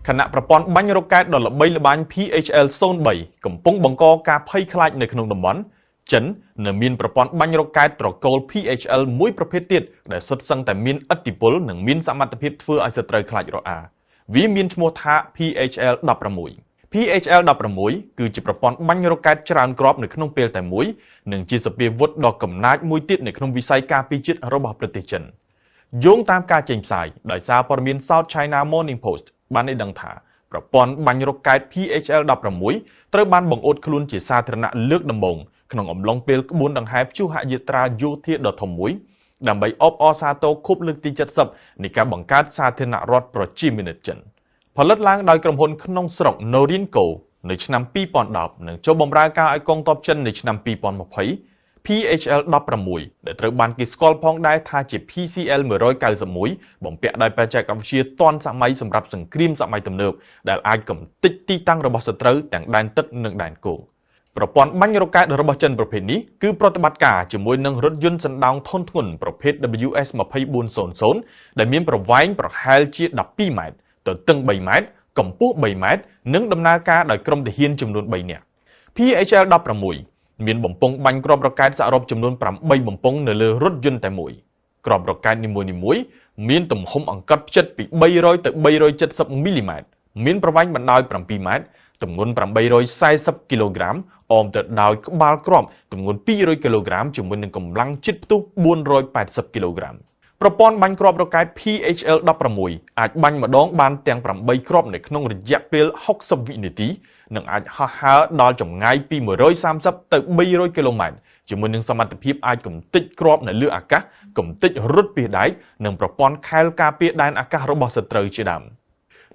ខណៈប្រព័ន្ធបាញ់រ៉ុកកែតដ៏ល្បីល្បាញ PHL-03 កំពុងបង្កការភ័យខ្លាចនៅក្នុងតំបន់ចិននៅមានប្រព័ន្ធបាញ់រ៉ុកកែតត្រកូល PHL មួយប្រភេទទៀតដែលសុទ្ធសឹងតែមានឥទ្ធិពលនិងមានសមត្ថភាពធ្វើឲ្យសត្រូវខ្លាចរអាវាមានឈ្មោះថា PHL-16 PHL-16 គឺជាប្រព័ន្ធបាញ់រ៉ុកកែតច្រើនគ្រាប់នៅក្នុងពេលតែមួយនិងជាសពាវុធដ៏កំណាចមួយទៀតនៅក្នុងវិស័យការពារជាតិរបស់ប្រទេសចិនយោងតាមការចេញផ្សាយដោយសារព័ត៌មាន South China Morning Post បានឲ្យដឹងថាប្រព័ន្ធបាញ់រ៉ុកកែត PHL-16 ត្រូវបានបង្អួតខ្លួនជាសាធារណៈលើកដំបូងក្នុងអំឡុងពេលក្បួនដង្ហែព្យុហយាត្រាយោធាដ៏ធំមួយដើម្បីអបអរសាទរខួបលើកទី70នៃការបង្កើតសាធារណរដ្ឋប្រជាមានិតចិនផលិតឡើងដោយក្រុមហ៊ុនក្នុងស្រុក Norinco នៅឆ្នាំ2010និងចូលបម្រើការឲ្យកងទ័ពចិននៅឆ្នាំ2020 PHL-16 ដែលត្រូវបានគេស្គាល់ផងដែរថាជា PCL-191 បំពាក់ដោយបច្ចេកវិទ្យាទាន់សម័យសម្រាប់សង្គ្រាមសម័យទំនើបដែលអាចកំទេចទីតាំងរបស់សត្រូវទាំងដែនទឹកនិងដែនគោកប្រព័ន្ធបាញ់រ៉ុកកែតរបស់ចិនប្រភេទនេះគឺប្រតិបត្តិការជាមួយនឹងរថយន្តសណ្ដោងធុនធ្ងន់ប្រភេទ WS-2400 ដែលមានប្រវែងប្រហែលជា12ម៉ែត្រទទឹង3ម៉ែត្រកម្ពស់3ម៉ែត្រនិងដំណើរការដោយក្រុមទាហានចំនួន3នាក់ PHL-16 មានបំពង់បាញ់គ្រាប់រ៉ុកកែតសរុបចំនួន8បំពង់នៅលើរថយន្តតែមួយគ្រាប់រ៉ុកកែតនីមួយៗមានទំហំអង្កត់ផ្ចិតពី300ទៅ370មីលីម៉ែត្រមានប្រវែងបណ្ដោយ7ម៉ែត្រទម្ងន់840គីឡូក្រាមអមទៅដោយក្បាលគ្រាប់ទម្ងន់200គីឡូក្រាមជាមួយនឹងកម្លាំងជាតិផ្ទុះ480គីឡូក្រាមប្រព័ន្ធបាញ់គ្រាប់រ៉ុកកែត PHL-16 អាចបាញ់ម្ដងបានទាំង8គ្រាប់នៅក្នុងរយៈពេល60វិនាទីនិងអាចហោះហើរដល់ចម្ងាយពី130ទៅ300គីឡូម៉ែត្រជាមួយនឹងសមត្ថភាពអាចកំទេចគ្រាប់នៅលើអាកាសកំទេចរត់ពីដែកនិងប្រព័ន្ធខែលការពារដែនអាកាសរបស់សត្រូវជាដើម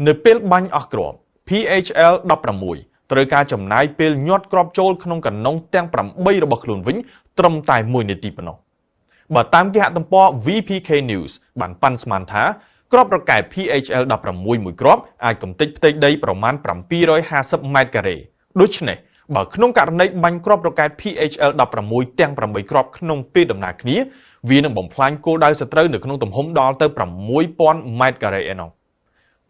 នៅពេលបាញ់អស់គ្រាប់ PHL-16 ត្រូវការចំណាយពេលញាត់គ្រាប់ចូលក្នុងកាណុងទាំង8របស់ខ្លួនវិញត្រឹមតែ1នាទីប៉ុណ្ណោះបើតាមគេហទំព័រ VPK News បានប៉ាន់ស្មានថាគ្រាប់រ៉ុកកែត PHL-16 មួយគ្រាប់អាចកំទេចផ្ទៃដីប្រមាណ750ម៉ែត្រការ៉េដូច្នេះបើក្នុងករណីបាញ់គ្រាប់រ៉ុកកែត PHL-16 ទាំង8គ្រាប់ក្នុងពេលដំណើរគ្នាវានឹងបំផ្លាញគោលដៅសត្រូវនៅក្នុងទំហំដល់ទៅ6000ម៉ែត្រការ៉េឯណោះ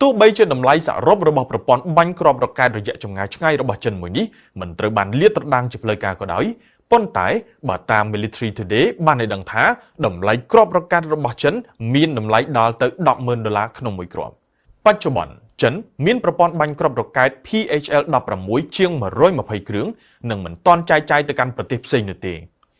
ទោះបីជាតម្លៃសរុបរបស់ប្រព័ន្ធបាញ់គ្រាប់រ៉ុកកែតរយៈចម្ងាយឆ្ងាយរបស់ចិនមួយនេះមិនត្រូវបានលាតត្រដាងជាផ្លូវការក៏ដោយប៉ុន្តែបើតាម Military Today បានឲ្យដឹងថាតម្លៃគ្រាប់រ៉ុកកែតរបស់ចិនមានតម្លៃដល់ទៅ$10,000ក្នុងមួយគ្រាប់បច្ចុប្បន្នចិនមានប្រព័ន្ធបាញ់គ្រាប់រ៉ុកកែត PHL-16 ជាង120គ្រឿងនិងមិនទាន់ចែកចាយទៅកាន់ប្រទេសផ្សេងនោះទេ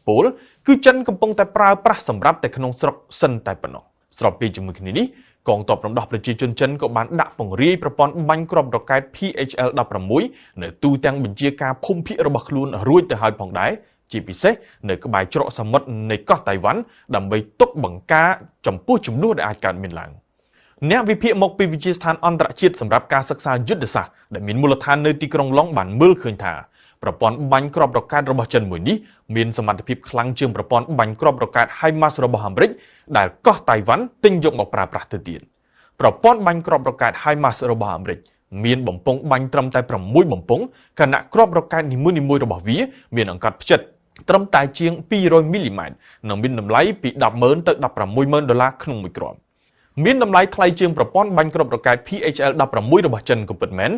ពលគឺចិនកំពុងតែប្រើប្រាស់សម្រាប់តែក្នុងស្រុកសិនតែប៉ុណ្ណោះស្របពេលជាមួយគ្នានេះកងទ័ពរំដោះប្រជាជនចិនក៏បានដាក់ពង្រាយប្រព័ន្ធបាញ់គ្រាប់រ៉ុកកែត PHL-16 នៅទូទាំងបញ្ជាការភូមិភាគរបស់ខ្លួនរួចទៅហើយផងដែរជាពិសេសនៅក្បែរច្រកសមុទ្រនៃកោះតៃវ៉ាន់ដើម្បីទប់បង្ការចំពោះជំនួសដែលអាចកើតមានឡើងអ្នកវិភាគមកពីវិទ្យាស្ថានអន្តរជាតិសម្រាប់ការសិក្សាយុទ្ធសាស្ត្រដែលមានមូលដ្ឋាននៅទីក្រុងឡុងបានមើលឃើញថាប្រព័ន្ធបាញ់គ្រាប់រ៉ុកកែតរបស់ចិនមួយនេះមានសមត្ថភាពខ្លាំងជាងប្រព័ន្ធបាញ់គ្រាប់រ៉ុកកែត HIMARS របស់អាមេរិកដែលកោះតៃវ៉ាន់ទិញយកមកប្រើប្រាស់ទៅទៀតប្រព័ន្ធបាញ់គ្រាប់រ៉ុកកែត HIMARS របស់អាមេរិកមានបំពង់បាញ់ត្រឹមតែ6បំពង់ខណៈគ្រាប់រ៉ុកកែតនីមួយៗរបស់វាមានអង្កត់ផ្ចិតត្រឹមតែជាង200មីលីម៉ែត្រនិងមានតម្លៃពី$10,000ទៅ$16,000ក្នុងមួយគ្រាប់មានតម្លៃថ្លៃជាងប្រព័ន្ធបាញ់គ្រាប់រ៉ុកកែត PHL-16 របស់ចិនក៏ពិតមែន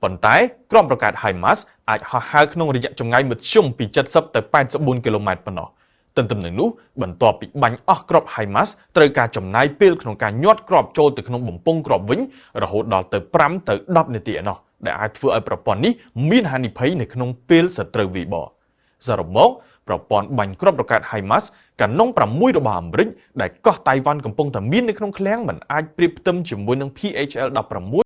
ប៉ុន្តែគ្រាប់រ៉ុកកែត HIMARS អាចហោះហើរក្នុងរយៈចម្ងាយមធ្យមពី70ទៅ84គីឡូម៉ែត្រប៉ុណ្ណោះទន្ទឹមនឹងនោះបន្ទាប់ពីបាញ់អស់គ្រាប់ HIMARS ត្រូវការចំណាយពេលក្នុងការញាត់គ្រាប់ចូលទៅក្នុងបំពង់គ្រាប់វិញរហូតដល់ទៅ5ទៅ10នាទីឯណោះដែលអាចធ្វើឲ្យប្រព័ន្ធនេះមានហានិភ័យនៅក្នុងពេលសត្រូវវាយបសរុបមកប្រព័ន្ធបាញ់គ្រាប់រ៉ុកកែត HIMARS កាណុង6របស់អាមេរិកដែលកោះតៃវ៉ាន់កំពុងតែមាននៅក្នុងឃ្លាំងមិនអាចប្រៀបផ្ទឹមជាមួយនឹង PHL-16